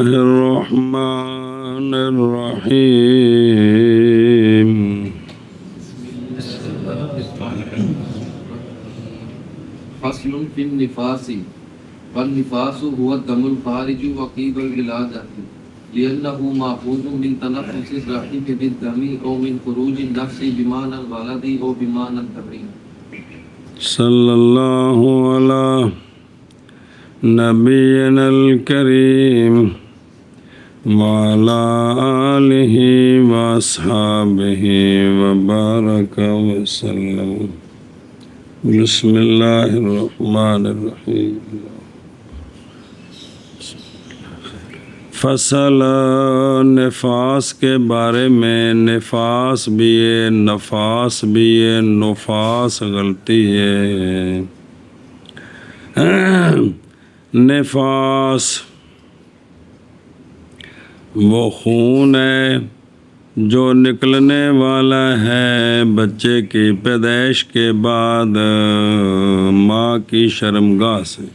الله الرحمن الرحيم فصل في النفاس والنفاس هو الدم الخارج وقيد الولادة لأنه مأخوذ من تنفس الرحم بالدم أو من خروج النفس بمعنى الولد أو بمعنى التبريد. صلى الله على نبينا الكريم وعلى آله وأصحابه وبارك وسلم. بسم اللہ الرحمن الرحیم. فصل نفاس کے بارے میں. نفاس بھی ہے، نفاس بھی ہے، نفاس غلطی ہے. نفاس وہ خون ہے جو نکلنے والا ہے بچے کی پیدائش کے بعد ماں کی شرمگاہ سے.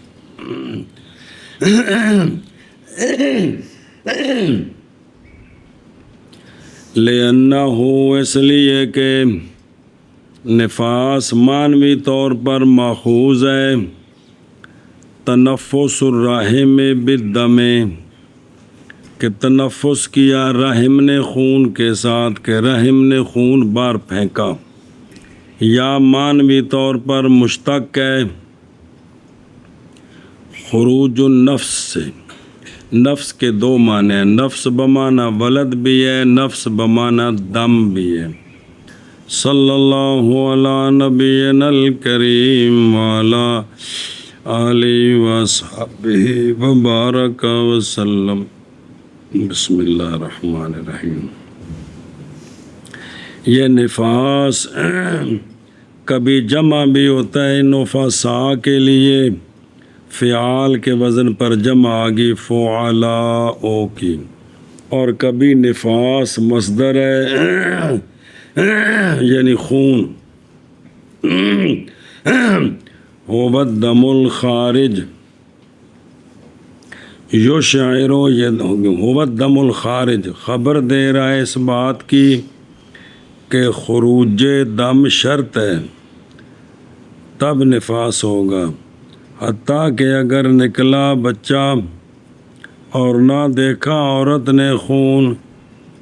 لِأَنَّهُ اس لیے کہ نفاس معنوی طور پر ماخوذ ہے تنفس الرحم بالدم، کہ تنفس کیا رحم نے خون کے ساتھ، کہ رحم نے خون بار پھینکا. یا معنوی طور پر مشتق ہے خروج النفس سے. نفس کے دو معنی ہیں، نفس بمعنی ولد بھی ہے، نفس بمعنی دم بھی ہے. صلی اللہ علی نبینا الکریم وعلی آلہ وصحبہ وبارک وسلم. بسم اللہ الرحمن الرحیم. یہ نفاس کبھی جمع بھی ہوتا ہے نفسا کے لیے، فعال کے وزن پر جمع آگی فعلاء کی، اور کبھی نفاس مصدر ہے یعنی خون. هو الدم الخارج یشعر، هو الدم الخارج خبر دے رہا ہے اس بات کی کہ خروج دم شرط ہے تب نفاس ہوگا. حتیٰ کہ اگر نکلا بچہ اور نہ دیکھا عورت نے خون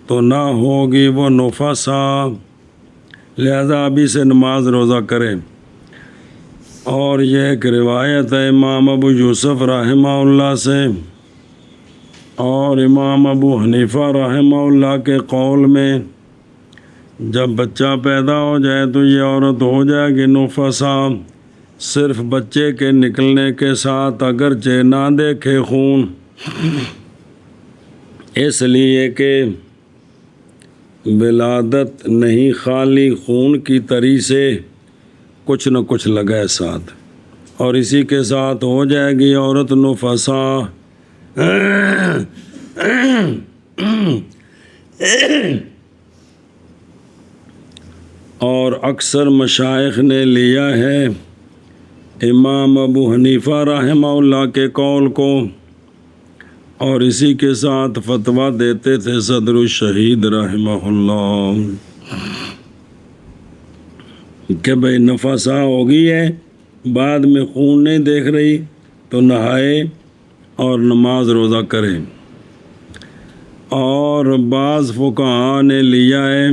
تو نہ ہوگی وہ نفسا. لہذا ابھی سے نماز روزہ کریں. اور یہ ایک روایت ہے امام ابو یوسف رحمہ اللہ سے اور امام ابو حنیفہ رحمہ اللہ کے قول میں، جب بچہ پیدا ہو جائے تو یہ عورت ہو جائے گی نفسا صرف بچے کے نکلنے کے ساتھ، اگرچہ نہ دیکھے خون، اس لیے کہ ولادت نہیں خالی خون کی تری سے کچھ نہ کچھ لگا ہے ساتھ، اور اسی کے ساتھ ہو جائے گی عورت نفسا. اور اکثر مشائخ نے لیا ہے امام ابو حنیفہ رحمہ اللہ کے قول کو، اور اسی کے ساتھ فتویٰ دیتے تھے صدر الشہید رحمہ اللہ کہ بھئی نفسا ہو گئی ہے، بعد میں خون نہیں دیکھ رہی تو نہائے اور نماز روزہ کرے. اور بعض فقہاء نے لیا ہے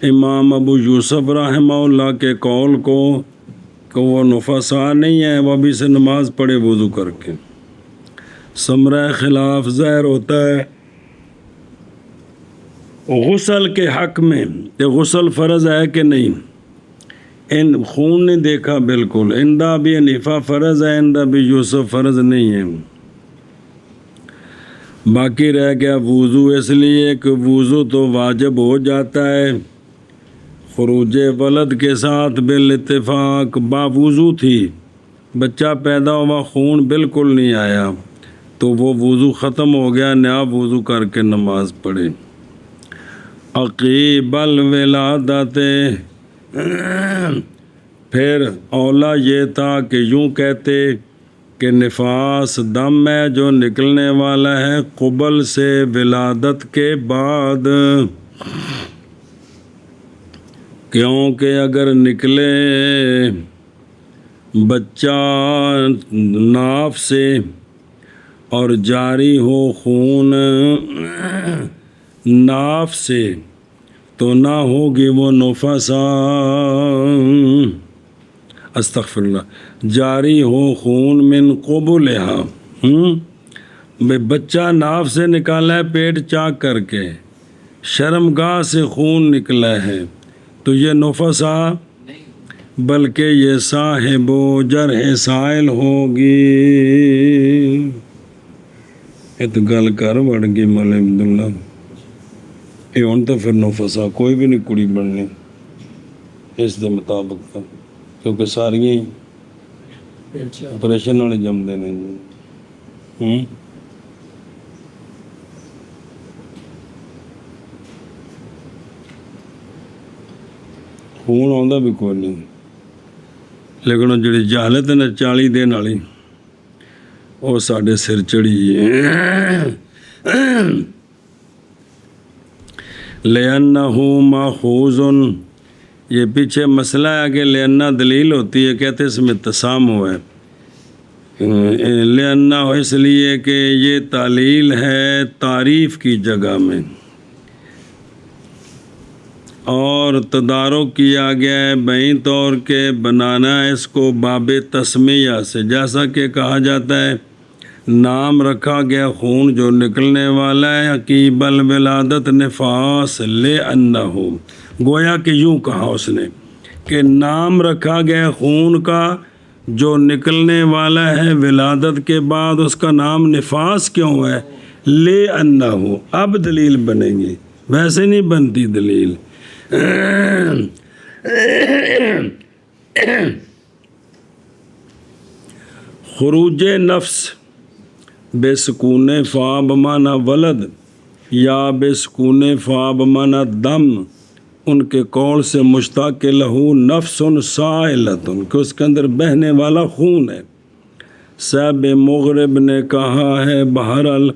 امام ابو یوسف رحمہ اللہ کے قول کو کہ وہ نفسا نہیں ہے، وہ ابھی سے نماز پڑھے وضو کر کے. ثمرہ خلاف ظاہر ہوتا ہے غسل کے حق میں کہ غسل فرض ہے کہ نہیں. ان خون نے دیکھا بالکل، عند ابی حنیفہ فرض ہے، عند ابی یوسف فرض نہیں ہے. باقی رہ گیا وضو، اس لیے کہ وضو تو واجب ہو جاتا ہے خروج ولد کے ساتھ بالاتفاق. باوضو تھی، بچہ پیدا ہوا، خون بالکل نہیں آیا تو وہ وضو ختم ہو گیا، نیا وضو کر کے نماز پڑھے. عقیب الولادت، پھر اولا یہ تھا کہ یوں کہتے کہ نفاس دم ہے جو نکلنے والا ہے قبل سے ولادت کے بعد، کیونکہ اگر نکلے بچہ ناف سے اور جاری ہو خون ناف سے تو نہ ہوگی وہ نفسا، استغفر اللہ، جاری ہو خون من قبلہا، بھئی بچہ ناف سے نکالا ہے پیٹ چاک کر کے، شرمگاہ سے خون نکلا ہے تو یہ نفسا، بلکہ یہ صاحب و جرح سائل ہوگی۔ یہ تو گل کر بڑھ گئی مولا عبداللہ، یہ ہوں تو پھر نفسا کوئی بھی نہیں کڑی بننی اس دے مطابق تو، کیونکہ ساریاں ہی آپریشن والے جمدے نے جی۔ خون آਉਂਦਾ بھی کوئی نہیں، لیکن وہ جڑی جہالت ہے نا 40 دن والی وہ ساڈے سر چڑھی ہے۔ لِأَنَّهُ مَأْخُوذٌ، یہ پیچھے مسئلہ ہے کہ لِأَنَّا دلیل ہوتی ہے، کہتے اس میں تسام ہوا ہے، لِأَنَّا اس لیے کہ یہ تعلیل ہے تعریف کی جگہ میں، اور تدارک کیا گیا ہے بعین طور کے بنانا اس کو باب تسمیہ سے، جیسا کہ کہا جاتا ہے نام رکھا گیا خون جو نکلنے والا ہے عقیب الولادت نفاس لِأَنَّهُ، گویا کہ یوں کہا اس نے کہ نام رکھا گیا خون کا جو نکلنے والا ہے ولادت کے بعد، اس کا نام نفاس کیوں ہے؟ لِأَنَّهُ، اب دلیل بنے گی، ویسے نہیں بنتی دلیل۔ خروج نفس بے سکون فا بمانا ولد یا بے سکون فا بمانا دم، ان کے قول سے مشتاق لہو نفس سائلۃ، کہ اس کے اندر بہنے والا خون ہے۔ صاحب مغرب نے کہا ہے بہرحال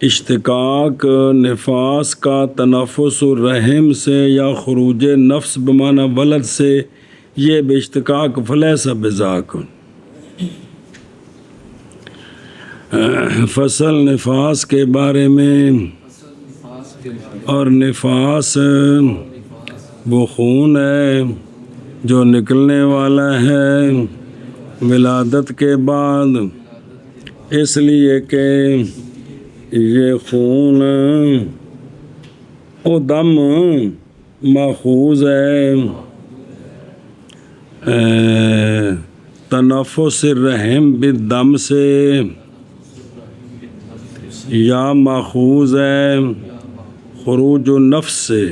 اشتقاق نفاس کا تنفس الرحم سے یا خروج نفس بمانا ولد سے، یہ بے اشتقاق فلیس بذاک۔ فصل نفاس کے بارے میں، اور نفاس وہ خون ہے جو نکلنے والا ہے ولادت کے بعد، اس لیے کہ یہ خون او دم ماخوذ ہے تنفس الرحم بالدم سے، یا ماخوذ ہے خروج النفس سے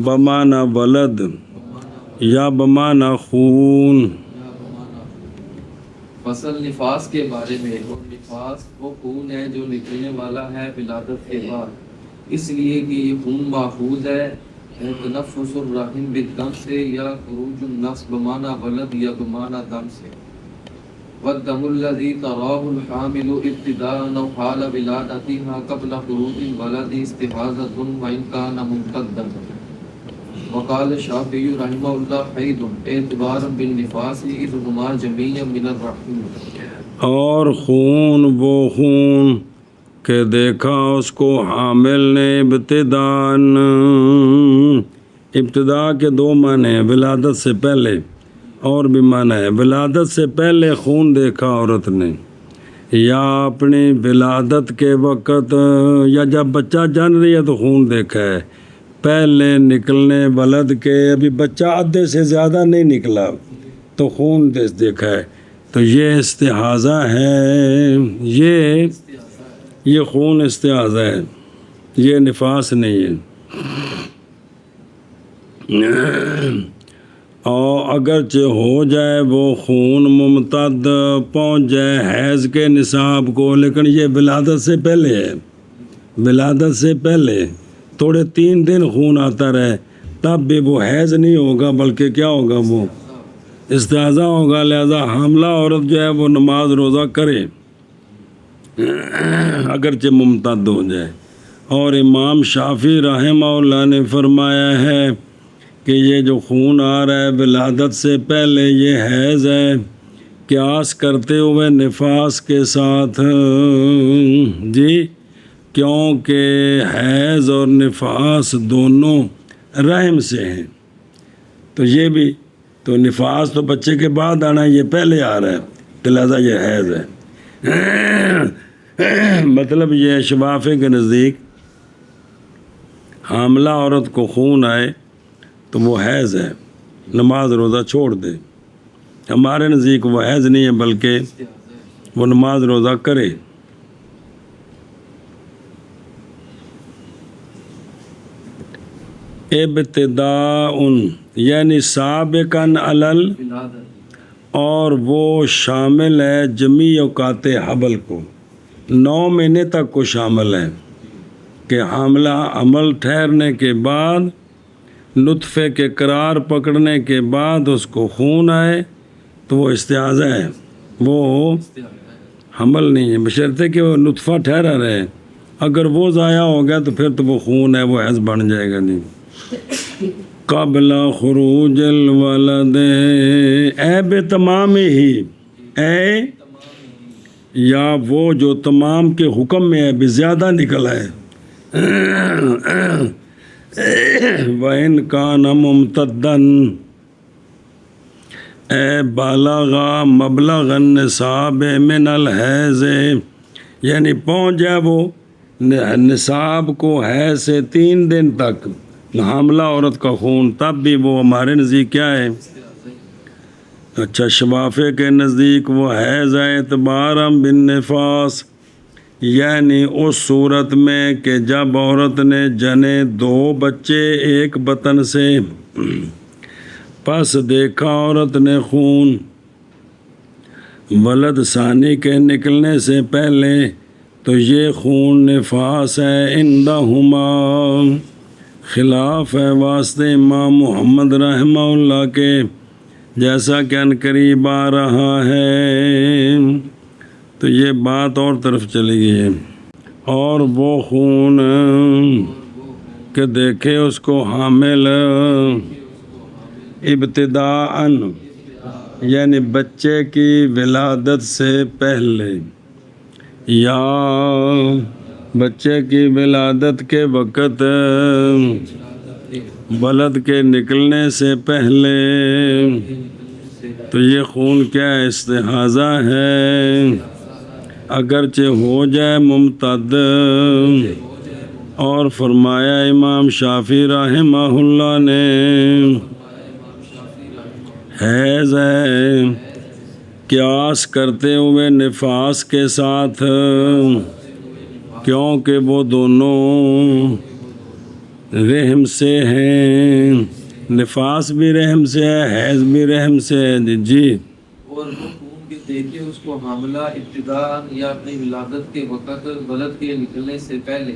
بمانا ولد یا بمانا خون۔ فصل نفاس کے بارے میں، اور نفاس وہ خون ہے جو نکلنے والا ہے ولادت کے بعد، اس لیے کہ یہ خون ماخوذ ہے تنفس الرحم بالدم سے یا خروج النفس بمانا ولد یا بمانا دم سے۔ والدم الذي تراه الحامل ابتداء او حال ولادتها قبل خروج الولد استحاضة وان كان ممتدا۔ وقال الشافعي رحمه الله حيض اعتبارا بالنفاس اذ هما جميعا من الرحم، اور خون وہ خون کہ دیکھا اس کو حامل نے ابتداءً، ابتدا کے دو معنی ہیں، ولادت سے پہلے اور بھی معنی ہے، ولادت سے پہلے خون دیکھا عورت نے، یا اپنی ولادت کے وقت، یا جب بچہ جن رہی ہے تو خون دیکھا ہے، پہلے نکلنے ولد کے ابھی بچہ آدھے سے زیادہ نہیں نکلا تو خون دیکھا ہے، تو یہ استحاضہ ہے، یہ خون استحاضہ ہے، یہ نفاس نہیں ہے۔ اور اگرچہ ہو جائے وہ خون ممتد، پہنچ جائے حیض کے نصاب کو، لیکن یہ ولادت سے پہلے ہے، ولادت سے پہلے تھوڑے 3 دن خون آتا رہے تب بھی وہ حیض نہیں ہوگا، بلکہ کیا ہوگا، وہ استحاضہ ہوگا، لہذا حاملہ عورت جو ہے وہ نماز روزہ کرے اگرچہ ممتد ہو جائے۔ اور امام شافعی رحمہ اللہ نے فرمایا ہے کہ یہ جو خون آ رہا ہے ولادت سے پہلے یہ حیض ہے، قیاس کرتے ہوئے نفاس کے ساتھ، جی، کیونکہ حیض اور نفاس دونوں رحم سے ہیں، تو یہ بھی تو نفاس تو بچے کے بعد آنا ہے، یہ پہلے آ رہا ہے، تو لہٰذا یہ حیض ہے۔ مطلب یہ شفافے کے نزدیک حاملہ عورت کو خون آئے تو وہ حیض ہے، نماز روزہ چھوڑ دے۔ ہمارے نزدیک وہ حیض نہیں ہے بلکہ وہ نماز روزہ کرے۔ ابتداء یعنی سابقاً علل، اور وہ شامل ہے جمیع اوقات حمل کو، 9 مہینے تک کو شامل ہے کہ حاملہ عمل ٹھہرنے کے بعد، نطفے کے قرار پکڑنے کے بعد اس کو خون آئے تو وہ استحاضہ ہے، وہ حمل نہیں ہے، بشرطے کہ وہ نطفہ ٹھہرا رہے۔ اگر وہ ضائع ہو گیا تو پھر تو وہ خون ہے، وہ حیض بن جائے گا۔ نہیں، قبل خروج الولد، اے بے تمام ہی، اے یا وہ جو تمام کے حکم میں ہے، بے زیادہ نکلا ہے۔ وَإِنْ كَانَ مُمْتَدًّا، اے بالغا مبلغ النصاب من الحیض، یعنی پہنچ جائے وہ نصاب کو حیض سے 3 دن تک حاملہ عورت کا خون، تب بھی وہ ہمارے نزدیک کیا ہے؟ اچھا، شفافے کے نزدیک وہ حیض ہے اعتباراً بالنفاس، یعنی اس صورت میں کہ جب عورت نے جنے 2 بچے ایک بطن سے، پس دیکھا عورت نے خون ولد ثانی کے نکلنے سے پہلے، تو یہ خون نفاس ہے عندہما، خلاف ہے واسطے امام محمد رحمہ اللہ کے، جیسا کہ عنقریب آ رہا ہے۔ تو یہ بات اور طرف چلی گئی ہے۔ اور وہ خون کہ دیکھے اس کو حامل ابتداءً، یعنی بچے کی ولادت سے پہلے یا بچے کی ولادت کے وقت، ولد کے نکلنے سے پہلے، تو یہ خون کیا ہے؟ استحاضہ ہے، اگرچہ ہو جائے ممتد۔ اور فرمایا امام شافعی رحمہ اللہ نے حیض ہے قیاس کرتے ہوئے نفاس کے ساتھ، کیونکہ وہ دونوں رحم سے ہیں، نفاس بھی رحم سے ہے، حیض بھی رحم سے ہے۔ جی، اور وہ خون کے دیکھے اس کو حاملہ ابتداء یا اپنی ولادت کے وقت، ولد کے نکلنے سے پہلے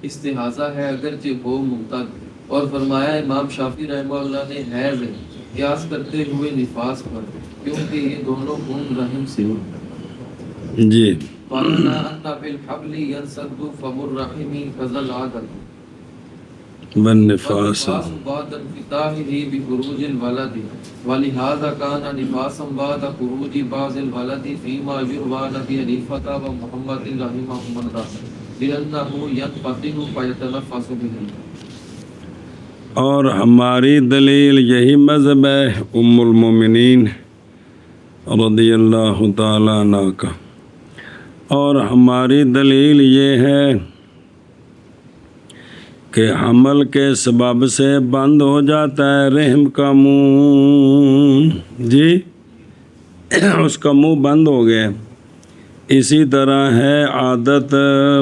استحاضہ ہے، اگرچہ ہو ممتد۔ اور فرمایا امام شافعی رحمہ اللہ نے حیض ہے قیاس کرتے ہوئے نفاس پر، کیونکہ یہ دونوں خون رحم سے ہیں۔ جی، وَأَنَّ فِي الْحَبْلِ يَنْسَدُّ فَمُ الرَّحِمِ كَذَا الْعَادَةُ بالنفاس، بعد انفتاحه بخروج الولد، ولهذا كان نفاسا بعد خروج بعض الولد فيما يروى عن ابي حنيفه ومحمد رحمهم الله، لانه ينفتح فيتنفس به۔ اور ہماری دلیل یہی مذہب ہے ام المومنین رضی اللہ تعالیٰ عنہ کا، اور ہماری دلیل یہ ہے کہ حمل کے سبب سے بند ہو جاتا ہے رحم کا منہ، جی، اس کا منہ بند ہو گیا۔ اسی طرح ہے عادت،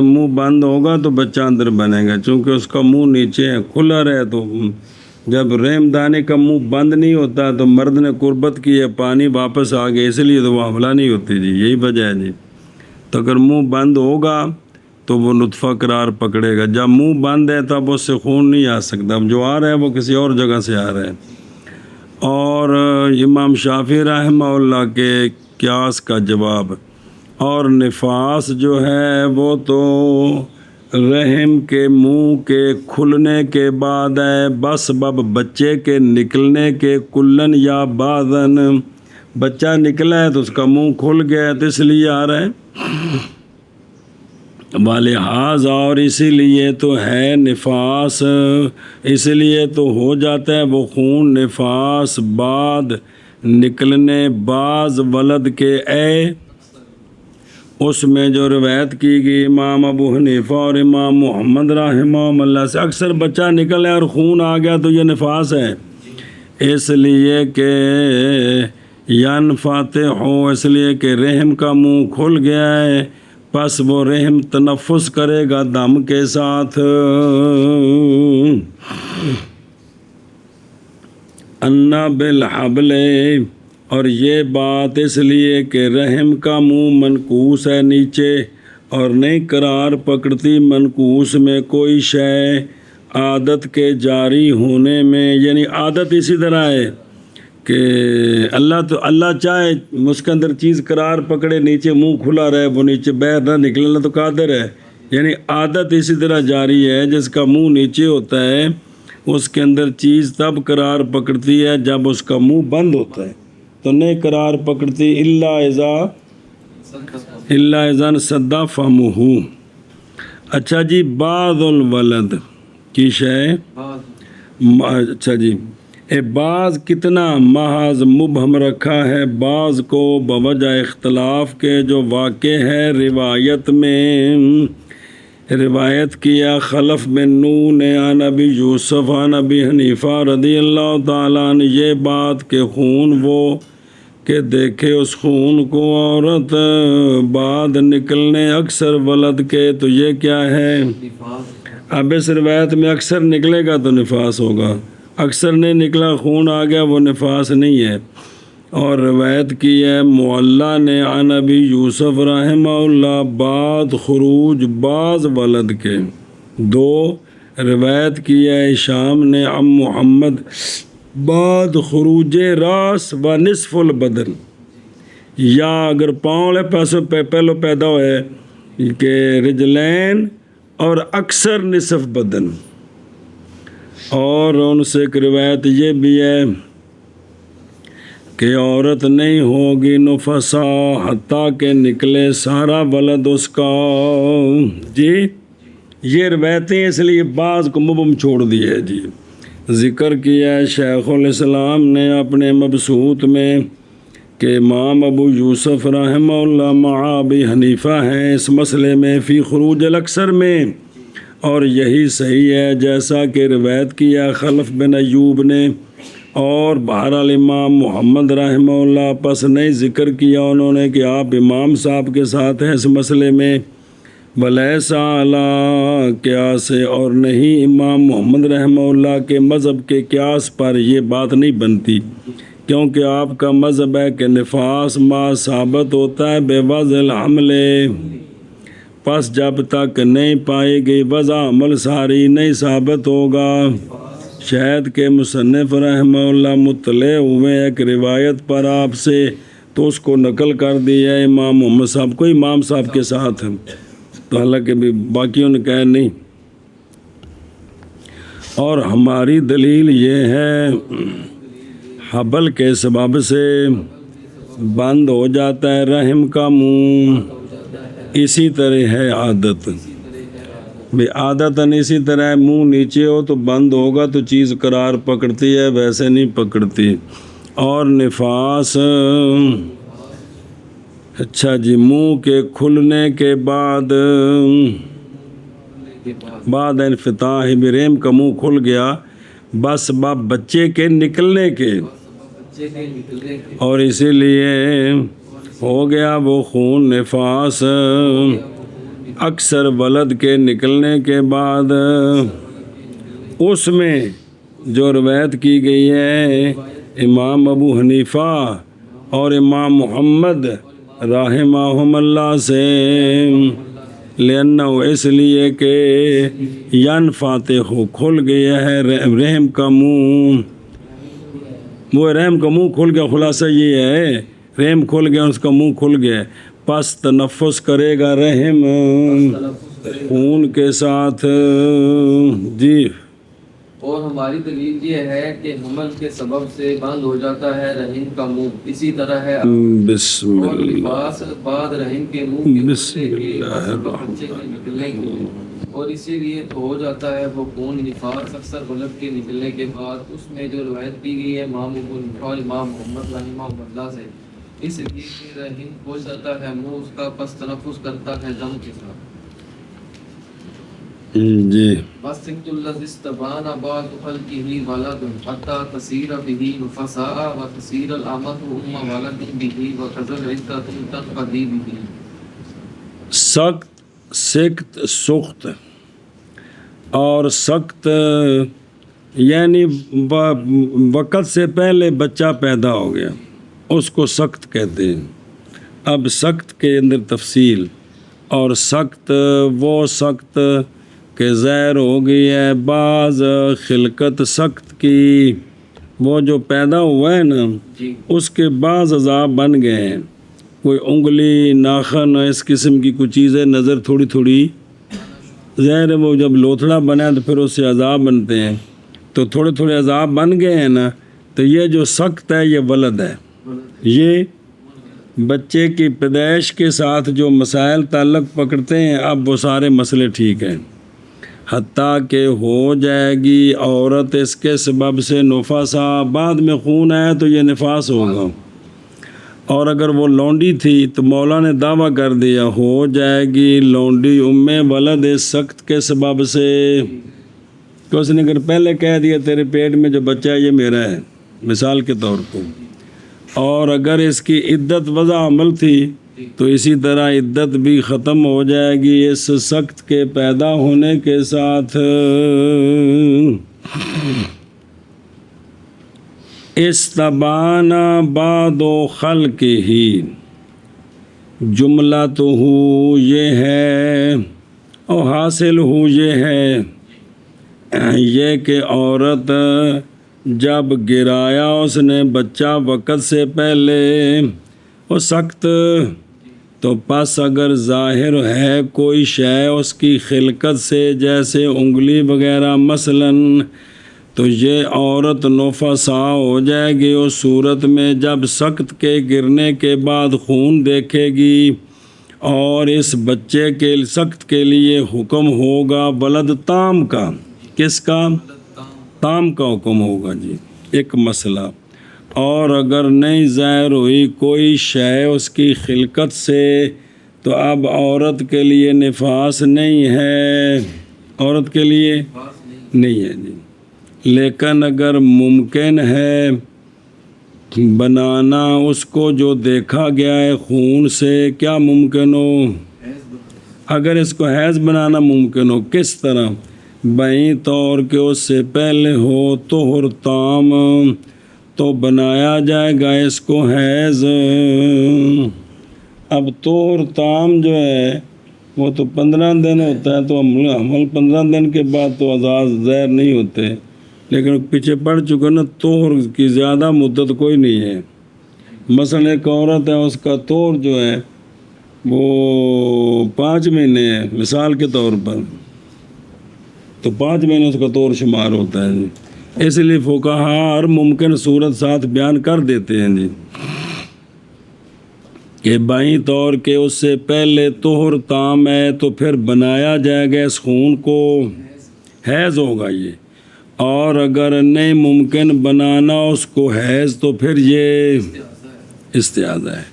منہ بند ہوگا تو بچہ اندر بنے گا، چونکہ اس کا منہ نیچے ہے، کھلا رہے، تو جب رحم دانے کا منہ بند نہیں ہوتا تو مرد نے قربت کی ہے، پانی واپس آ گیا، اس لیے تو وہ حملہ نہیں ہوتی۔ جی، یہی وجہ ہے۔ جی، تو اگر منہ بند ہوگا تو وہ نطفہ قرار پکڑے گا، جب منہ بند ہے تب اس سے خون نہیں آ سکتا، اب جو آ رہا ہے وہ کسی اور جگہ سے آ رہا ہے۔ اور امام شافعی رحمہ اللہ کے قیاس کا جواب، اور نفاس جو ہے وہ تو رحم کے منہ کے کھلنے کے بعد ہے، بسبب بچے کے نکلنے کے، کلن یا بعضن، بچہ نکلا ہے تو اس کا منہ کھل گیا ہے تو اس لیے آ رہا ہے، ولہٰذا اور اسی لیے تو ہے نفاس، اس لیے تو ہو جاتا ہے وہ خون نفاس بعد نکلنے بعض ولد کے اس میں جو روایت کی گئی امام ابو حنیفہ اور امام محمد رحمہ اللہ سے، اکثر بچہ نکل ہے اور خون آ گیا تو یہ نفاس ہے، اس لیے کہ ینفاتح ہو، اس لیے کہ رحم کا منہ کھل گیا ہے، پس وہ رحم تنفس کرے گا دم کے ساتھ، انا بالحبل، اور یہ بات اس لیے کہ رحم کا منہ منقوس ہے نیچے اور نہیں قرار پکڑتی منقوس میں کوئی شے عادت کے جاری ہونے میں، یعنی عادت اسی طرح ہے کہ اللہ چاہے اس کے اندر چیز قرار پکڑے، نیچے منہ کھلا رہے، وہ نیچے باہر نہ نکلے، اللہ تو قادر ہے، یعنی عادت اسی طرح جاری ہے، جس کا منہ نیچے ہوتا ہے اس کے اندر چیز تب قرار پکڑتی ہے جب اس کا منہ بند ہوتا ہے، تو نہیں قرار پکڑتی الا اذا صدا فمہ۔ اچھا جی، بعض الولد کی شے، اچھا جی، بعض کتنا محض مبہم رکھا ہے بعض کو بوجہ اختلاف کے جو واقع ہے روایت میں، روایت کیا خلف بن نون عن ابی یوسف عن ابی حنیفہ رضی اللہ تعالیٰ عنہ، یہ بات کہ خون وہ کہ دیکھے اس خون کو عورت بعد نکلنے اکثر ولد کے، تو یہ کیا ہے؟ اب اس روایت میں اکثر نکلے گا تو نفاس ہوگا، اکثر نہیں نکلا خون آ گیا وہ نفاس نہیں ہے۔ اور روایت کی ہے معلّہ نے عن ابی یوسف رحمہ اللہ بعد خروج بعض ولد کے، دو روایت کی ہے شام نے عن محمد بعد خروج راس و نصف البدن، یا اگر پاؤں لے پہلو پیدا ہوئے کہ رجلین اور اکثر نصف بدن، اور ان سے ایک روایت یہ بھی ہے کہ عورت نہیں ہوگی نفسا حتیٰ کہ نکلے سارا ولد اس کا، جی یہ روایتیں اس لیے بعض کو مبہم چھوڑ دی ہے۔ جی ذکر کیا ہے شیخ الاسلام نے اپنے مبسوط میں کہ امام ابو یوسف رحمہ اللہ مع ابی حنیفہ ہیں اس مسئلے میں فی خروج الاکثر میں، اور یہی صحیح ہے جیسا کہ روایت کیا خلف بن ایوب نے، اور بہرحال امام محمد رحمہ اللہ پس نہیں ذکر کیا انہوں نے کہ آپ امام صاحب کے ساتھ ہیں اس مسئلے میں، ولیسا علی قیاس، اور نہیں امام محمد رحمہ اللہ کے مذہب کے قیاس پر یہ بات نہیں بنتی، کیونکہ آپ کا مذہب ہے کہ نفاس ما ثابت ہوتا ہے بے وضع الحمل، پس جب تک نہیں پائی گئی وضع عمل ساری نہیں ثابت ہوگا۔ شاید کہ مصنف رحمہ اللہ مطلع ہوئے ایک روایت پر آپ سے تو اس کو نقل کر دیا امام محمد صاحب کو، امام صاحب کے ساتھ ہیں، تو حالانکہ بھی باقیوں نے کہا نہیں۔ اور ہماری دلیل یہ ہے حبل کے سبب سے بند ہو جاتا ہے رحم کا منہ، اسی طرح ہے عادت، بھی عادتاً اسی طرح منہ نیچے ہو تو بند ہوگا تو چیز قرار پکڑتی ہے، ویسے نہیں پکڑتی۔ اور نفاس، اچھا جی، منہ کے کھلنے کے بعد انفتاح برہم کا منہ کھل گیا بس بچے کے نکلنے کے، اور اسی لیے ہو گیا وہ خون نفاس اکثر ولد کے نکلنے کے بعد۔ اس میں جو روایت کی گئی ہے امام ابو حنیفہ اور امام محمد رحمہم اللہ سے، لأنہ اس لیے کہ ینفاتح کھل گیا ہے رحم کا منہ، وہ رحم کا منہ کھل گیا، خلاصہ یہ ہے رحم کھل گیا، اس کا منہ کھل گیا، پس تنفس کرے گا رحم خون کے ساتھ۔ جی اور ہماری دلیل یہ ہے کہ حمل کے سبب سے بند ہو جاتا ہے رحم کا منہ، اسی طرح ہے بسم اور اللہ نفاس بعد رحم کے منہ کے بسم اللہ بچے کے نکلنے کے، اور اسی لیے تو ہو جاتا ہے وہ خون نفاس اکثر بلد کے نکلنے کے بعد۔ اس میں جو روایت دی گئی ہے امام محمد رحمہ اللہ سے، اس لیے کہ رحم ہو جاتا ہے منہ اس کا، پس تنفس کرتا ہے دم کے ساتھ۔ جی وَالسِّكْتُ الَّذِي اسْتَبَانَ بَعْدُ خَلْقِهِ وَلَدٌ حَتَّى تَصِيرَ بِهِ نُفَسَاءَ وَتَصِيرَ الْأَمَةُ أُمَّ وَلَدٍ بِهِ وَكَذَا الْعِدَّةُ تَنْقَضِي بِهِ۔ سخت، سکت، سخت اور سخت یعنی وقت سے پہلے بچہ پیدا ہو گیا، اس کو سخت کہتے ہیں۔ اب سخت کے اندر تفصیل، اور سخت وہ سخت کہ ظاہر ہو گئی ہے بعض خلقت سخت کی، وہ جو پیدا ہوا ہے نا اس کے بعض عذاب بن گئے ہیں، کوئی انگلی، ناخن، اس قسم کی کچھ چیزیں نظر تھوڑی تھوڑی، ظاہر ہے وہ جب لوتھڑا بنا تو پھر اس سے عذاب بنتے ہیں، تو تھوڑے تھوڑے عذاب بن گئے ہیں نا، تو یہ جو سخت ہے یہ ولد ہے، یہ بچے کی پیدائش کے ساتھ جو مسائل تعلق پکڑتے ہیں، اب وہ سارے مسئلے ٹھیک ہیں، حتیٰ کہ ہو جائے گی عورت اس کے سبب سے نفاسا، بعد میں خون آیا تو یہ نفاس ہوگا، اور اگر وہ لونڈی تھی تو مولا نے دعویٰ کر دیا ہو جائے گی لونڈی ولد اس سخت کے سبب سے، کہ اس نے اگر پہلے کہہ دیا تیرے پیٹ میں جو بچہ ہے یہ میرا ہے مثال کے طور پہ، اور اگر اس کی عدت وضع عمل تھی تو اسی طرح عدت بھی ختم ہو جائے گی اس سخت کے پیدا ہونے کے ساتھ۔ استبان بعد خلقہ، جملہ تو ہو یہ ہے اور حاصل ہو یہ ہے، یہ کہ عورت جب گرایا اس نے بچہ وقت سے پہلے وہ سخت، تو پس اگر ظاہر ہے کوئی شے اس کی خلقت سے جیسے انگلی وغیرہ مثلاً، تو یہ عورت نفسا ہو جائے گی اس صورت میں جب سخت کے گرنے کے بعد خون دیکھے گی، اور اس بچے کے سخت کے لیے حکم ہوگا ولد تام کا، کس کا؟ تام کا حکم ہوگا جی، ایک مسئلہ۔ اور اگر نہیں ظاہر ہوئی کوئی شے اس کی خلقت سے تو اب عورت کے لیے نفاس نہیں ہے، عورت کے لیے نہیں ہے جی، لیکن اگر ممکن ہے بنانا اس کو جو دیکھا گیا ہے خون سے، کیا ممکن ہو؟ اگر اس کو حیض بنانا ممکن ہو، کس طرح؟ بہیں طور کہ اس سے پہلے ہو طہر تام، تو بنایا جائے گا اس کو حیض۔ اب طہر تام جو ہے وہ تو 15 دن ہوتا ہے، تو حمل 15 دن کے بعد تو اعضاء ظاہر نہیں ہوتے، لیکن پیچھے پڑ چکا نا طہر کی زیادہ مدت کوئی نہیں ہے، مثلا ایک عورت ہے اس کا طہر جو ہے وہ 5 مہینے ہے مثال کے طور پر، تو 5 مہینے اس کا طور شمار ہوتا ہے جی، اس لیے فقہا ہر ممکن صورت ساتھ بیان کر دیتے ہیں جی، کہ بائیں طور کے اس سے پہلے طہر تام ہے تو پھر بنایا جائے گا اس خون کو، حیض ہوگا یہ، اور اگر نہیں ممکن بنانا اس کو حیض تو پھر یہ استحاضہ ہے۔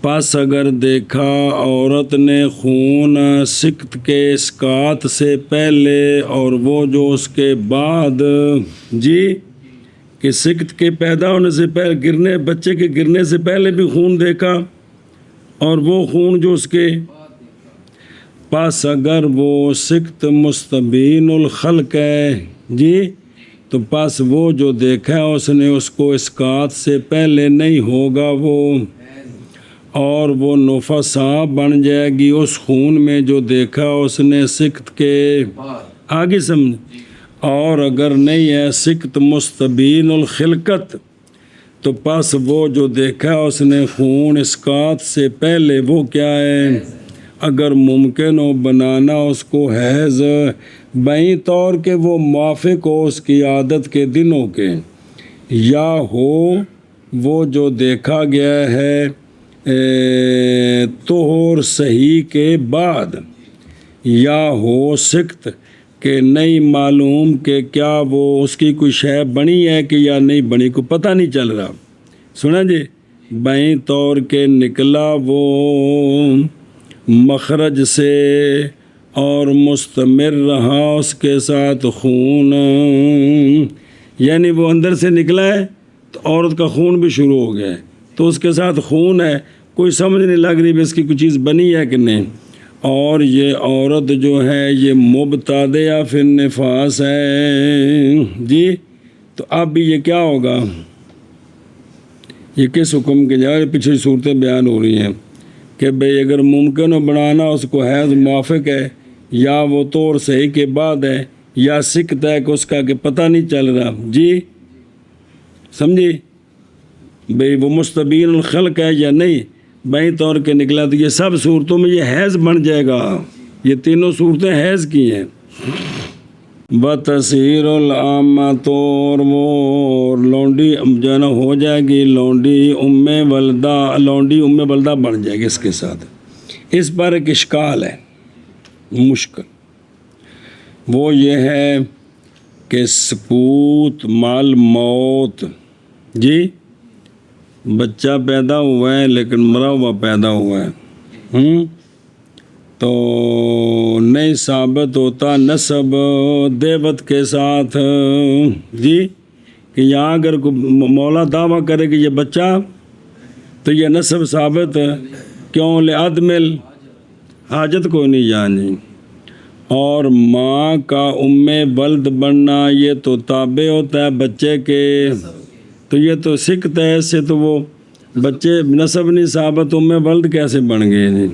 پس اگر دیکھا عورت نے خون سکت کے اسقاط سے پہلے اور وہ جو اس کے بعد جی، کہ سکت کے پیدا ہونے سے پہلے گرنے، بچے کے گرنے سے پہلے بھی خون دیکھا، اور وہ خون جو اس کے پاس اگر وہ سکت مستبین الخلق ہے جی، تو پس وہ جو دیکھا اس نے اس کو اسقاط سے پہلے نہیں ہوگا وہ، اور وہ نفسا بن جائے گی اس خون میں جو دیکھا اس نے سکت کے آگے سمجھ، اور اگر نہیں ہے سکت مستبین الخلقت تو پس وہ جو دیکھا اس نے خون اسقاط سے پہلے وہ کیا ہے؟ اگر ممکن ہو بنانا اس کو حیض بیں طور کہ وہ موافق ہو اس کی عادت کے دنوں کے، یا ہو وہ جو دیکھا گیا ہے طہور صحیح کے بعد، یا ہو سکت کہ نہیں معلوم کہ کیا وہ اس کی کوئی شے بنی ہے کہ یا نہیں بنی، کو پتہ نہیں چل رہا. سنا جی، بیں طور کے نکلا وہ مخرج سے اور مستمر رہا اس کے ساتھ خون، یعنی وہ اندر سے نکلا ہے تو عورت کا خون بھی شروع ہو گیا ہے، تو اس کے ساتھ خون ہے، کوئی سمجھ نہیں لگ رہی اس کی کوئی چیز بنی ہے کہ نہیں. اور یہ عورت جو ہے یہ مبتدیہ فی النفاس ہے جی. تو اب بھی یہ کیا ہوگا؟ یہ کس حکم کے جائے؟ پچھلی صورتیں بیان ہو رہی ہیں کہ بھئی اگر ممکن ہو بنانا اس کو حیض موافق ہے، یا وہ طور صحیح کے بعد ہے، یا سکت ہے کہ اس کا کہ پتہ نہیں چل رہا جی. سمجھی بھئی وہ مستبین الخلق ہے یا نہیں، بیں طور کے نکلا، تو یہ سب صورتوں میں یہ حیض بن جائے گا. یہ تینوں صورتیں حیض کی ہیں. بتصیر العامہ، تو وہ لونڈی جو نا ہو جائے گی لونڈی ام ولدہ، لونڈی ام ولدہ بن جائے گی اس کے ساتھ. اس پر ایک اشکال ہے مشکل، وہ یہ ہے کہ سکوت مال موت جی، بچہ پیدا ہوا ہے لیکن مرا ہوا پیدا ہوا ہے، تو نہیں ثابت ہوتا نسب دیوت کے ساتھ جی، کہ یہاں اگر مولا دعویٰ کرے کہ یہ بچہ، تو یہ نسب ثابت کیوں؟ لعدم حاجت کو نہیں جانی. اور ماں کا ام ولد بننا یہ تو تابع ہوتا ہے بچے کے، تو یہ تو سکت ہے، اس سے تو وہ بچے نسب نہیں ثابت، ام ولد کیسے بن گئے جی؟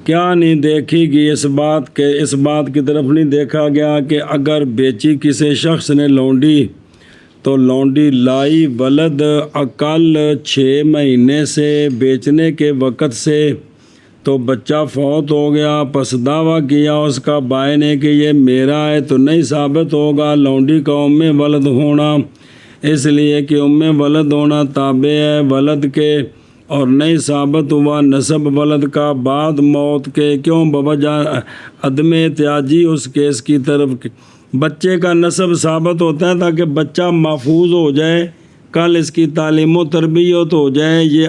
کیا نہیں دیکھی گی اس بات کی طرف نہیں دیکھا گیا کہ اگر بیچی کسی شخص نے لونڈی، تو لونڈی لائی ولد اقل 6 مہینے سے بیچنے کے وقت سے، تو بچہ فوت ہو گیا، پس دعویٰ کیا اس کا بائے نے کہ یہ میرا ہے، تو نہیں ثابت ہوگا لونڈی کا ام ولد ہونا، اس لیے کہ ام ولد ہونا تابع ہے ولد کے، اور نہیں ثابت ہوا نسب ولد کا بعد موت کے. کیوں؟ بوجہ عدم احتیاجی اس کیس کی طرف. بچے کا نسب ثابت ہوتا ہے تاکہ بچہ محفوظ ہو جائے، کل اس کی تعلیم و تربیت ہو جائے، یہ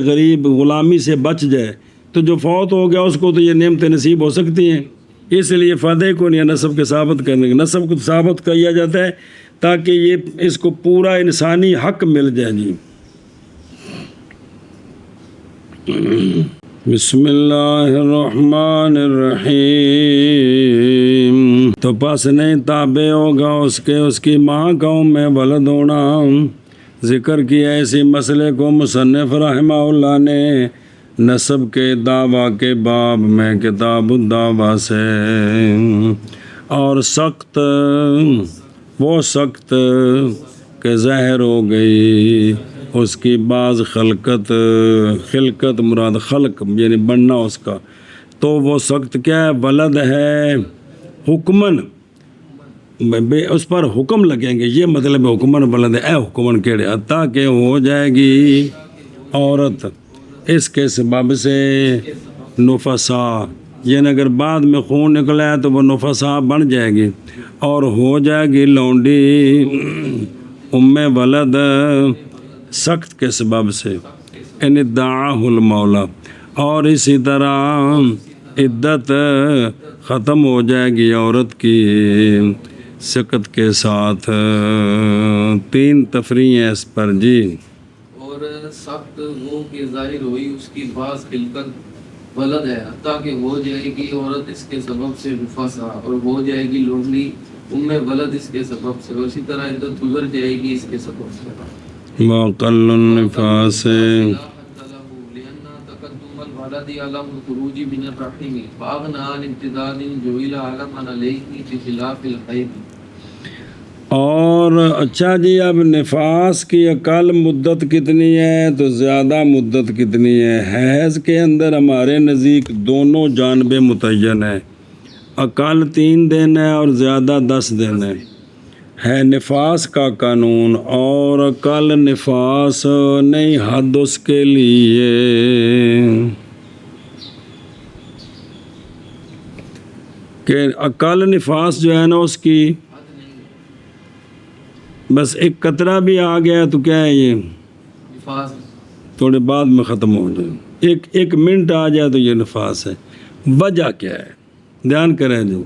غریب غلامی سے بچ جائے. تو جو فوت ہو گیا اس کو تو یہ نعمتیں نصیب ہو سکتی ہیں، اس لیے فائدے کو نہیں نسب کے ثابت کرنے کے. نسب کو ثابت کیا جاتا ہے تاکہ یہ اس کو پورا انسانی حق مل جائے جی. بسم اللہ الرحمن الرحیم. تو پس نہیں تابع ہوگا اس کی ماں کا ام ولد ہونا. ذکر کیا اسی مسئلے کو مصنف رحمہ اللہ نے نسب کے دعویٰ کے باب میں کتاب الدعویٰ سے. اور سخت، وہ سخت کہ ظاہر ہو گئی اس کی بعض خلقت مراد خلق یعنی بننا اس کا، تو وہ سخت کیا ہے؟ ولد ہے حکمن، اس پر حکم لگیں گے، یہ مطلب حکمن ولد ہے، اے حکمن کیڑے، حتیٰ کہ ہو جائے گی عورت اس کے سبب سے نفسا، یعنی اگر بعد میں خون نکلا ہے تو وہ نفسا بن جائے گی، اور ہو جائے گی لونڈی ام ولد سخت کے سبب سے، ان ادعاہ المولا. اور اسی طرح عدت ختم ہو جائے گی عورت کی سکت کے ساتھ. 3 تفریح ہیں اس پر جی. اور سخت وہ کہ ظاہر ہوئی اس کی بعض خلقت ولد ہے، حتیٰ کہ ہو جائے گی عورت اس کے سبب سے نفسا، اور ہو جائے گی لونڈی ام ولد اس کے سبب سے، اور اسی طرح عدت گزر جائے گی اس کے سبب سے. وقل النفاس لأن تقدم الولد على الخروج من الرحم فأغنى عن امتداد جعل علما عليه بخلاف الحيض. اور اچھا جی، اب نفاس کی اقل مدت کتنی ہے تو زیادہ مدت کتنی ہے؟ حیض کے اندر ہمارے نزدیک دونوں جانبیں متعین ہیں، اقل 3 دن ہے اور زیادہ 10 دن ہے نفاس کا قانون، اور اقل نفاس نہیں حد اس کے لیے کہ اقل نفاس جو ہے نا اس کی بس ایک قطرہ بھی آ گیا تو کیا ہے یہ نفاس تھوڑے بعد میں ختم ہو جائے، ایک منٹ آ جائے تو یہ نفاس ہے۔ وجہ کیا ہے؟ دھیان کریں جو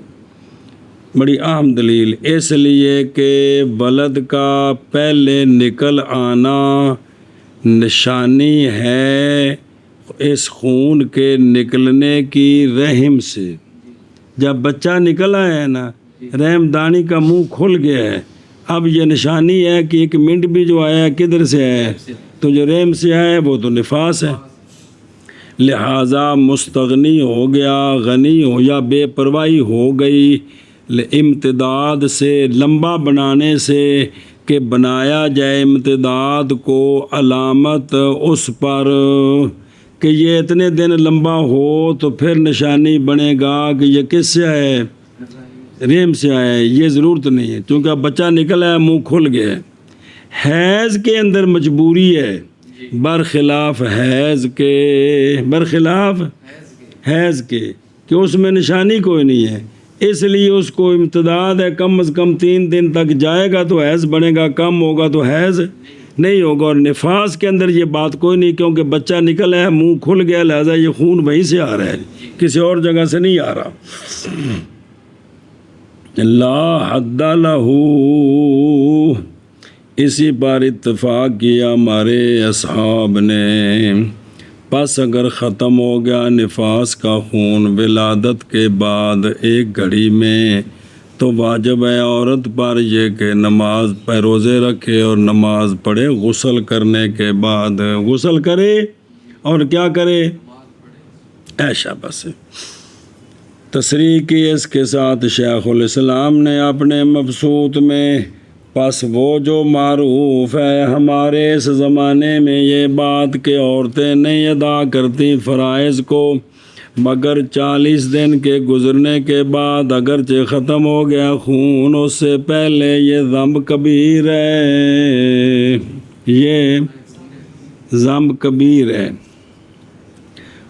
بڑی اہم دلیل، اس لیے کہ ولد کا پہلے نکل آنا نشانی ہے اس خون کے نکلنے کی رحم سے۔ جب بچہ نکل آیا ہے نا، رحم دانی کا منہ کھل گیا ہے، اب یہ نشانی ہے کہ ایک منٹ بھی جو آیا ہے کدھر سے آیا ہے؟ تو جو رحم سے آیا ہے وہ تو نفاس ہے، لہٰذا مستغنی ہو گیا، غنی ہو یا بے پرواہی ہو گئی امتداد سے، لمبا بنانے سے، کہ بنایا جائے امتداد کو علامت اس پر کہ یہ اتنے دن لمبا ہو تو پھر نشانی بنے گا کہ یہ کس سے ہے؟ رحم سے آیا ہے۔ یہ ضرورت نہیں ہے کیونکہ اب بچہ نکل آیا، منہ کھل گیا ہے۔ حیض کے اندر مجبوری ہے برخلاف حیض کے کہ اس میں نشانی کوئی نہیں ہے، اس لیے اس کو امتداد ہے، کم از کم 3 دن تک جائے گا تو حیض بنے گا، کم ہوگا تو حیض نہیں ہوگا۔ اور نفاس کے اندر یہ بات کوئی نہیں کیونکہ بچہ نکل ہے، منہ کھل گیا، لہذا یہ خون وہیں سے آ رہا ہے، کسی اور جگہ سے نہیں آ رہا۔ لا حد لہ، اسی پر اتفاق کیا ہمارے اصحاب نے۔ پس اگر ختم ہو گیا نفاس کا خون ولادت کے بعد 1 گھڑی میں تو واجب ہے عورت پر یہ کہ نماز پہ روزے رکھے اور نماز پڑھے، غسل کرنے کے بعد غسل کرے اور کیا کرے؟ ایشا بس تصریح کی اس کے ساتھ شیخ الاسلام نے اپنے مبسوط میں، پس وہ جو معروف ہے ہمارے اس زمانے میں یہ بات کہ عورتیں نہیں ادا کرتی فرائض کو مگر 40 دن کے گزرنے کے بعد، اگرچہ ختم ہو گیا خون اس سے پہلے، یہ ذنب کبیر ہے، یہ ذنب کبیر ہے۔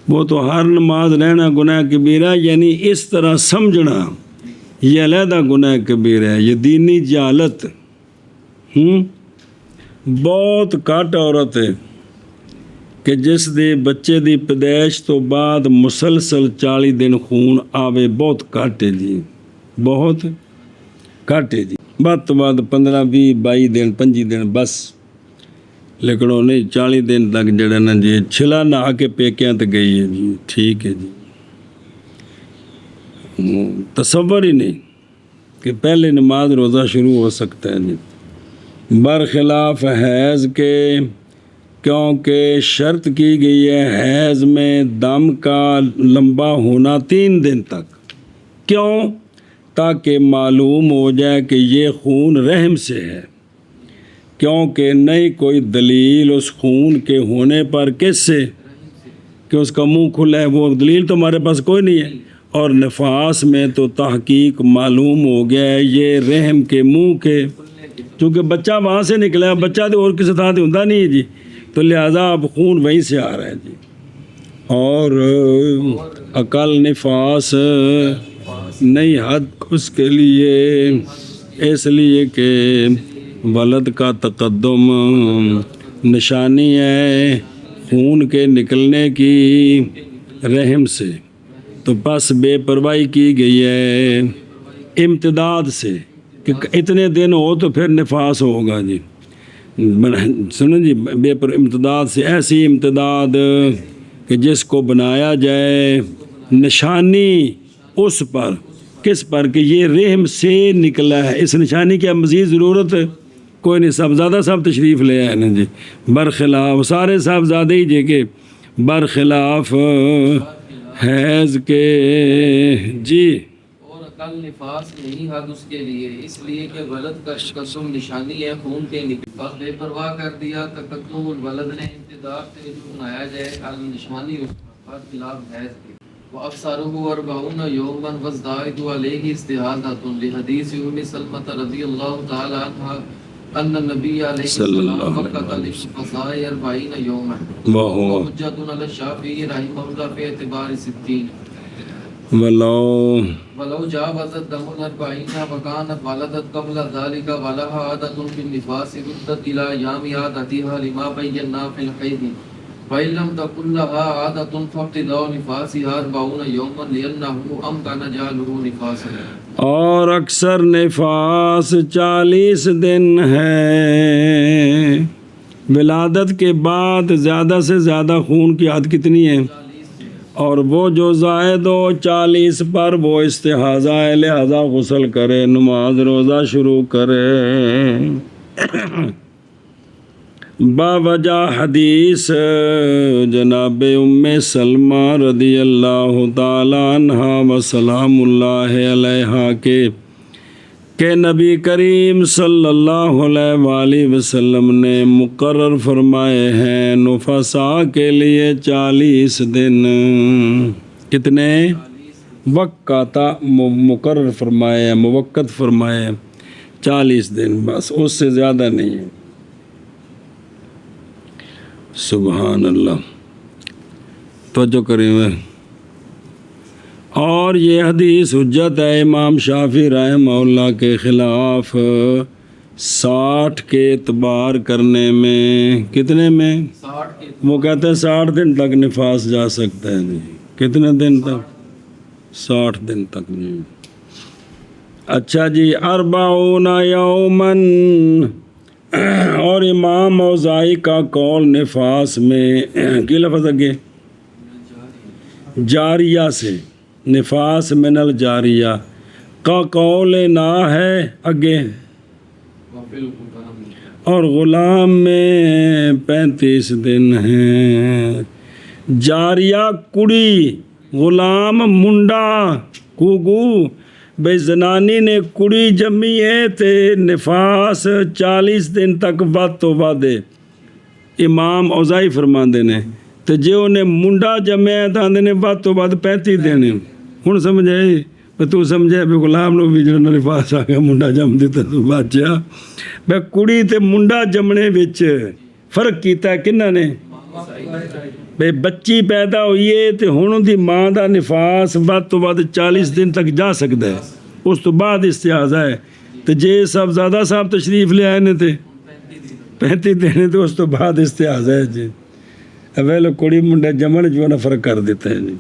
وہ تو ہر نماز رہنا گناہ کبیرہ، یعنی اس طرح سمجھنا یہ علیحدہ گناہ کبیرہ ہے۔ یہ دینی جہالت بہت گھٹ عورت ہے کہ جس دے بچے دی پیدائش تو بعد مسلسل 40 دن خون آوے، بہت گھٹ ہے جی، بہت گھٹ ہے جی، بعد تو بعد 15 20 22 دن 25 دن بس، لیکن وہ نہیں 40 دن تک جڑا نا جی چھلا نہا کے پیکیاں تے گئی ہے جی، ٹھیک ہے جی۔ تصور ہی نہیں کہ پہلے نماز روزہ شروع ہو سکتا ہے جی، برخلاف حیض کے، کیونکہ شرط کی گئی ہے حیض میں دم کا لمبا ہونا 3 دن تک، کیوں؟ تاکہ معلوم ہو جائے کہ یہ خون رحم سے ہے، کیونکہ نہیں کوئی دلیل اس خون کے ہونے پر کس سے کہ اس کا منہ کھلا ہے، وہ دلیل تو ہمارے پاس کوئی نہیں ہے۔ اور نفاس میں تو تحقیق معلوم ہو گیا ہے یہ رحم کے منہ کے، چونکہ بچہ وہاں سے نکلا ہے، بچہ تو اور کسی طرح ہوتا نہیں ہے جی، تو لہٰذا اب خون وہیں سے آ رہا ہے جی۔ اور اقل نفاس نہیں حد اس کے لیے، اس لیے کہ ولد کا تقدم نشانی ہے خون کے نکلنے کی رحم سے، تو بس بے پرواہی کی گئی ہے امتداد سے کہ اتنے دن ہو تو پھر نفاس ہوگا جی، سنیں جی، امتداد سے ایسی امتداد کہ جس کو بنایا جائے نشانی اس پر، کس پر کہ یہ رحم سے نکلا ہے، اس نشانی کی مزید ضرورت کوئی نہیں، صاحبزادہ صاحب تشریف لے آئے نا جی، برخلاف سارے صاحبزادے ہی جے کہ برخلاف حیض کے جی، کل نفاس نہیں حد اس کے لیے، اس لیے کہ ولد کا قسم نشانی ہے خون کے نکل، بس بے پرواہ کر دیا تقدم الولد نے انتظار سے جو بنایا جائے نشانی اس پر خلاف حیض کی۔ وَأَكْثَرُهُ 40 يَوْمًا وَازْدَائِدُ عَلَيْهِ اسْتِحَاضَةٌ لِحَدِيثِ أُمِّ سَلْمَةَ رضی اللہ تعالی عنہا ان النبی علیہ السلام وقت للنفساء 40 يوما وهو حجة على الشافعي رحمه الله في اعتبار 60 ولو جاوز الدم 40 وكانت ولدت قبل ذلك ولها عادة في النفاس ردت إلى أيام عادتها لما بينا في الحيض فإن لم تكن لها عادة فابتداء نفاسها 40 يوما لأنه أمكن جعله نفاسا۔ اور اکثر نفاس 40 دن ہے۔ ولادت کے بعد زیادہ سے زیادہ خون کی حد کتنی ہے؟ اور وہ جو زائد ہو 40 پر وہ استحاضہ ہے، لہذا غسل کرے، نماز روزہ شروع کرے۔ باوجہ حدیث جناب ام سلمہ رضی اللہ تعالی عنہا و سلام اللہ علیہا کہ نبی کریم صلی اللہ علیہ وآلہ وسلم نے مقرر فرمائے ہیں نفساء کے لیے 40 دن۔ کتنے؟ وقتا مقرر فرمائے، موقت فرمائے 40 دن، بس اس سے زیادہ نہیں ہے۔ سبحان اللہ، توجہ کریں میں۔ اور یہ حدیث حجت ہے امام شافعی رحمہ اللہ کے خلاف 60 کے اعتبار کرنے میں۔ کتنے میں؟ 60 کے وہ کہتے ہیں 60 دن تک نفاس جا سکتا ہے جی۔ کتنے دن تک؟ 60 دن تک جی۔ اچھا جی، 40 یومن، اور امام اوزاعی کا قول نفاس میں کی لفظ اگے جاریہ سے، نفاس من الجاریہ کا قول نا ہے اگے، اور غلام میں 35 دن ہیں۔ جاریہ کڑی، غلام منڈا، کوگو بے زنانی نے کڑی جمی ہے تے نفاس 40 دن تک ود تو ود امام اوزائی فرماندے نے، تے جے انہیں منڈا جمیا ہے تاندے نے ود تو ود 35 دن۔ ہن سمجھے تو سمجھے بھی غلام نو بھی جڑا نفاس آ گیا منڈا جم دیتا تو بچیا بے کڑی تے منڈا جمنے وچ فرق کیتا ہے کنہاں نے؟ بے بچی پیدا ہوئی ہے تو ہن دی ماں دا نفاس ود تو ود 40 دن تک جا سکتا ہے، اس تو بعد استحاضہ ہے۔ تو جے سب زیادہ صاحب تشریف لے آئے نے تے 35 دن تو اس تو بعد استحاضہ ہے جی۔ اویلو کڑی منڈا جمن جو نا فرق کر دیتا ہے جی۔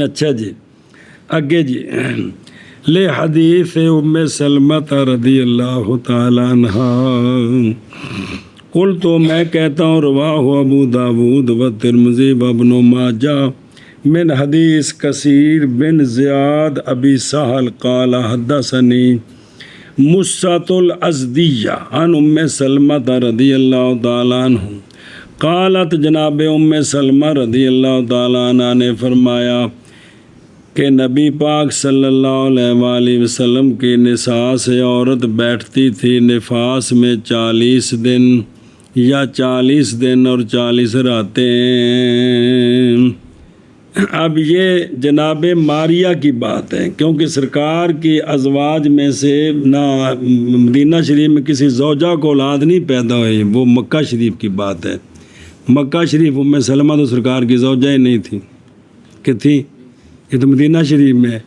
اچھا جی، اگے جی، لے حدیث ام سلمہ رضی اللہ تعالی عنہا قل تو میں کہتا ہوں رواہ ابو داود و ترمذی و ابن ماجہ من حدیث کثیر بن زیاد ابی سہل قال حدثنی مسۃ الازدیہ عن ام سلمہ رضی اللہ تعالی عنہ قالت، جناب ام سلمہ رضی اللہ تعالی عنہ نے فرمایا کہ نبی پاک صلی اللہ علیہ وآلہ وسلم کی نساء سے عورت بیٹھتی تھی نفاس میں 40 دن یا 40 دن اور 40 راتیں۔ اب یہ جناب ماریہ کی بات ہے، کیونکہ سرکار کی ازواج میں سے نہ مدینہ شریف میں کسی زوجہ کو اولاد نہیں پیدا ہوئی، وہ مکہ شریف کی بات ہے۔ مکہ شریف ام سلمہ تو سرکار کی زوجہ ہی نہیں تھی کہ تھی، یہ تو مدینہ شریف میں،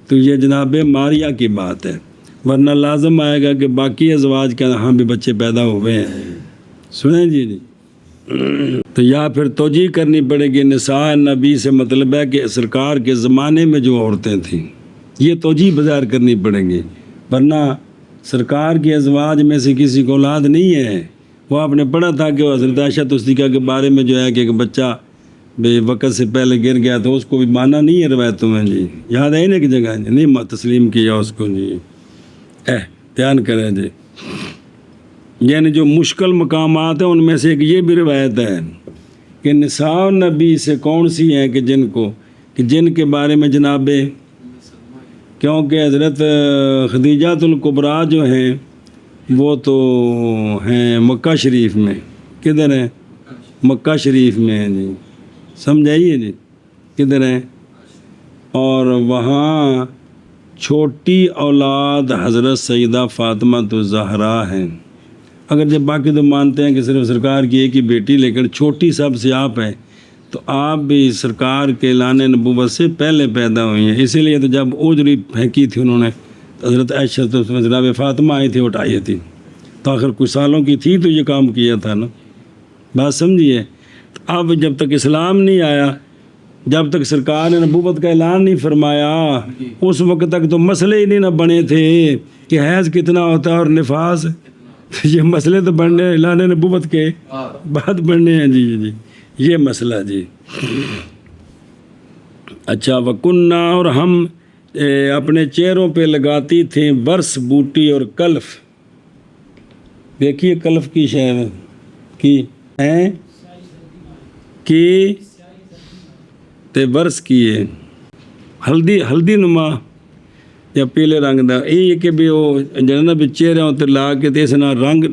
تو یہ جناب ماریہ کی بات ہے، ورنہ لازم آئے گا کہ باقی ازواج کے ہاں بھی بچے پیدا ہوئے ہیں۔ سنیں جی تو یا پھر توجیہ کرنی پڑے گی، نساء نبی سے مطلب ہے کہ سرکار کے زمانے میں جو عورتیں تھیں، یہ توجیہ بظاہر کرنی پڑیں گی، ورنہ سرکار کی ازواج میں سے کسی کو اولاد نہیں ہے۔ وہ آپ نے پڑھا تھا کہ حضرت عائشہ صدیقہ کے بارے میں جو ہے کہ ایک بچہ بے وقت سے پہلے گر گیا تو اس کو بھی مانا نہیں ہے روایتوں میں جی، یاد ہے نا کہ جگہ جی نہیں تسلیم کیا اس کو جی، دھیان کریں جی۔ یعنی جو مشکل مقامات ہیں ان میں سے ایک یہ بھی روایت ہے کہ نساء نبی سے کون سی ہیں کہ جن کے بارے میں جناب کیونکہ حضرت خدیجۃ الکبریٰ جو ہیں وہ تو ہیں مکہ شریف میں. کدھر ہیں؟ مکہ شریف میں ہیں جی. سمجھائیے جی کدھر ہیں؟ اور وہاں چھوٹی اولاد حضرت سیدہ فاطمہ الزہرا ہیں. اگر جب باقی تو مانتے ہیں کہ صرف سرکار کی ایک ہی بیٹی، لیکن چھوٹی سب سے آپ ہیں، تو آپ بھی سرکار کے اعلان نبوت سے پہلے پیدا ہوئی ہیں. اسی لیے تو جب اوجری پھینکی تھی انہوں نے تو حضرت عائشہ تو جناب فاطمہ آئی تھی اٹھائی تھی، تو آخر کچھ سالوں کی تھی تو یہ کام کیا تھا نا. بات سمجھیے. اب جب تک اسلام نہیں آیا، جب تک سرکار نے نبوت کا اعلان نہیں فرمایا، اس وقت تک تو مسئلے ہی نہیں نہ بنے تھے کہ حیض کتنا ہوتا ہے اور نفاس. یہ مسئلے تو بننے اعلان نبوت کے بعد بننے ہیں جی جی یہ مسئلہ جی. اچھا وکنہ، اور ہم اپنے چہروں پہ لگاتی تھیں برس بوٹی اور کلف. دیکھیے کلف کی شہر کی ہیں کی تے برس کیے ہلدی نما یا پیلے رنگ دا. یہ کہ بھی وہ جنہیں بھی چہرے تے لا کے تے اس نال رنگ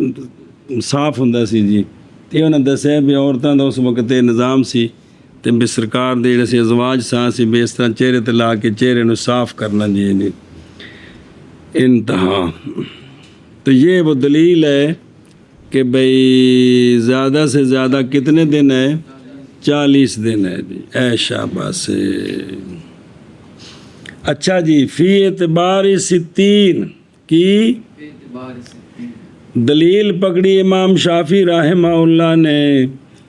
صاف ہوندا سی جی. تے انہاں دسیا بھی عورتاں دا اس وقت یہ نظام سی تے بھی سرکار دے جڑے سی ازواج ساں سی بھی اس طرح چہرے تے لا کے چہرے نو صاف کرنا جی جی. انتہا. تو یہ وہ دلیل ہے کہ بھئی زیادہ سے زیادہ کتنے دن ہے؟ 40 دن ہے جی. اے شاباش. اچھا جی فی اعتبار 60 کی دلیل پکڑی امام شافعی رحمہ اللہ نے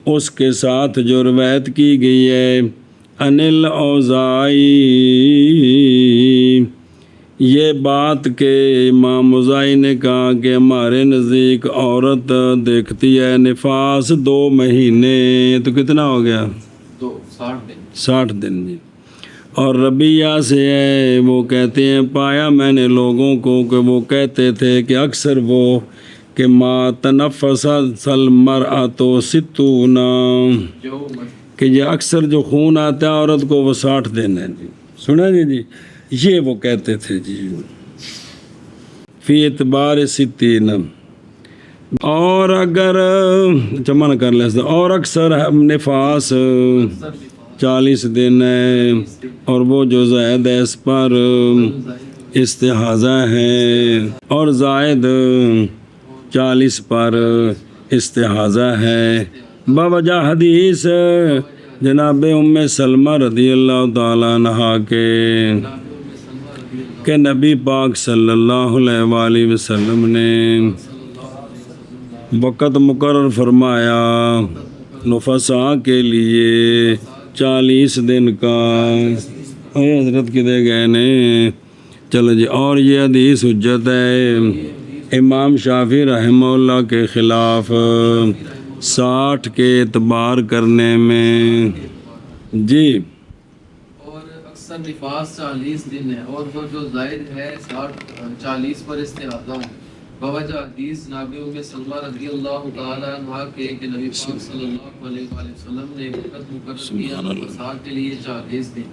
اس کے ساتھ جو روایت کی گئی ہے انل اوزائی، یہ بات کہ امام اوزائی نے کہا کہ ہمارے نزدیک عورت دیکھتی ہے نفاس 2 مہینے. تو کتنا ہو گیا؟ 60 دن جی. اور ربیہ سے ہے، وہ کہتے ہیں پایا میں نے لوگوں کو کہ وہ کہتے تھے کہ اکثر وہ کہ ما تنفس المرأۃ 60، کہ یہ اکثر جو خون آتا ہے عورت کو وہ 60 دن ہے جی. سنا جی یہ وہ کہتے تھے جی فی اعتبار 60. اور اگر چمن کر لے اور اکثر نفاس 40 دن ہے، اور وہ جو زائد ہے اس پر استحاضہ ہے، اور زائد 40 پر استحاضہ ہے بوجہ حدیث جناب ام سلمہ رضی اللہ تعالیٰ عنہا کے کہ نبی پاک صلی اللہ علیہ وآلہ وسلم نے وقت مقرر فرمایا نفساء کے لیے 40 دن کا. حضرت کدے گئے نے. چلو جی. اور یہ حدیث حجت ہے امام شافعی رحمہ اللہ کے خلاف 60 کے اعتبار کرنے میں جی. اور اکثر نفاس 40 دن ہے، اور وہ جو زائد ہے 40 پر استحاضہ ہے بوجہ حدیث نبی ام سلمہ رضی اللہ تعالی عنہا کے کہ نبی پاک صلی اللہ علیہ وآلہ وسلم نے وقت مقرر کیا نفساء کے لیے 40 دن.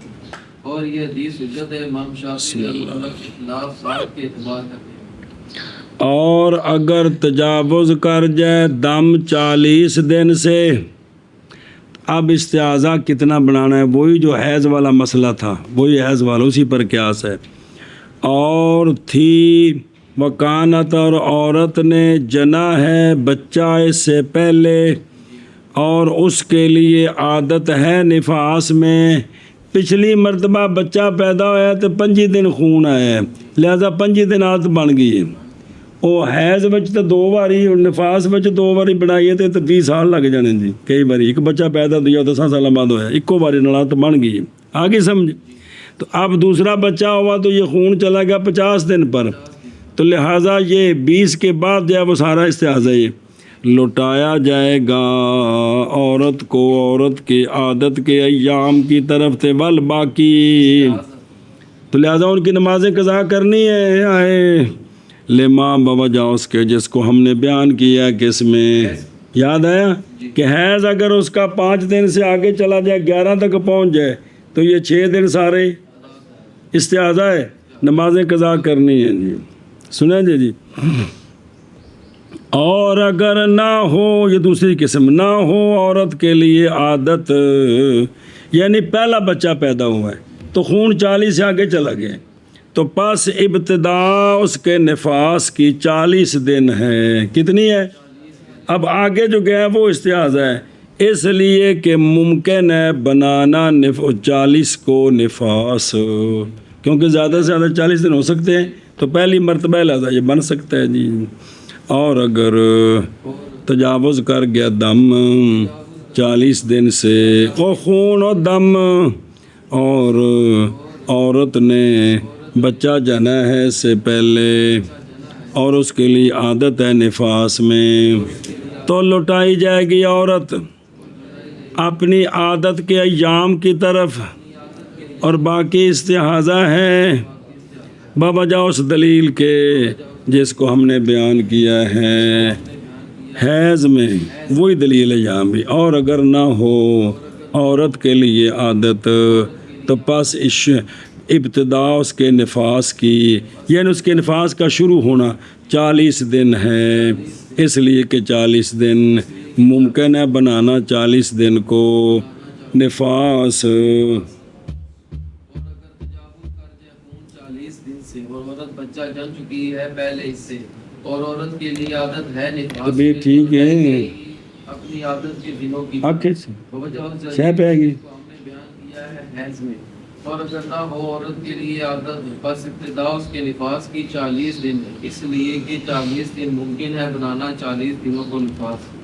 اور یہ حدیث حجت ہے امام شافعی رحمہ اللہ کے خلاف 60 کے اعتبار کرتے ہیں. اور اگر تجاوز کر جائے دم 40 دن سے، اب استعاضہ کتنا بنانا ہے؟ وہی جو حیض والا مسئلہ تھا، وہی حیض والا، اسی پر قیاس ہے. اور تھی وکانت، اور عورت نے جنا ہے بچہ اس سے پہلے، اور اس کے لیے عادت ہے نفاس میں. پچھلی مرتبہ بچہ پیدا ہوا تو 25 دن خون آیا، لہذا 25 دن عادت بن گئی. وہ حیض بچ تو 2 باری، نفاس بچ 2 باری بنائی ہے تو 20 سال لگ جانے جی. کئی باری ایک بچہ پیدا دیا 10 سال بعد ہوا، ایکو باری نال تو بن گئی. آگے سمجھ. تو اب دوسرا بچہ ہوا تو یہ خون چلا گیا 50 دن پر، تو لہٰذا یہ 20 کے بعد جو ہے وہ سارا استحاضہ یہ لوٹایا جائے گا عورت کو عورت کے عادت کے ایام کی طرف سے ول باقی. تو لہٰذا ان کی نمازیں قضا کرنی ہے. آئے لما بوجہ اس کے جس کو ہم نے بیان کیا کہ اس میں یاد آیا کہ حیض اگر اس کا 5 دن سے آگے چلا جائے 11 تک پہنچ جائے تو یہ 6 دن سارے استحاضہ ہے. نمازیں قضا کرنی ہیں جی. سنیں جی. اور اگر نہ ہو، یہ دوسری قسم، نہ ہو عورت کے لیے عادت، یعنی پہلا بچہ پیدا ہوا ہے تو خون 40 سے آگے چلا گیا، تو پس ابتدا اس کے نفاس کی 40 دن ہے. کتنی ہے؟ اب آگے جو گیا ہے وہ استحاضہ ہے، اس لیے کہ ممکن ہے بنانا 40 کو نفاس، کیونکہ زیادہ سے زیادہ 40 دن ہو سکتے ہیں، تو پہلی مرتبہ لہذا یہ بن سکتا ہے جی. اور اگر تجاوز کر گیا دم 40 دن سے، اور خون و دم، اور عورت نے بچہ جنا ہے اس سے پہلے اور اس کے لیے عادت ہے نفاس میں، تو لوٹائی جائے گی عورت اپنی عادت کے ایام کی طرف، اور باقی استحاضہ ہے بوجہ اس دلیل کے جس کو ہم نے بیان کیا ہے حیض میں، وہی دلیل ہے یہاں بھی. اور اگر نہ ہو عورت کے لیے عادت تو پس ابتدا اس کے نفاس کی، یعنی اس کے نفاس کا شروع ہونا 40 دن ہے، اس لیے کہ 40 دن ممکن ہے بنانا 40 دن کو نفاس. اور عورت بچہ جن چکی ہے پہلے اس سے، اور عورت کے لیے عادت ہے نفاس ابھی ٹھیک ہے اپنی عادت کے دنوں کی آگے شہ پہ گی ہم نے بیان کیا ہے حیض میں. اور اگر نہ ہو عورت کے لیے عادت، بس ابتدا اس کے نفاس کی 40 دن، اس لیے کہ 40 دن ممکن ہے بنانا 40 دنوں کو نفاس.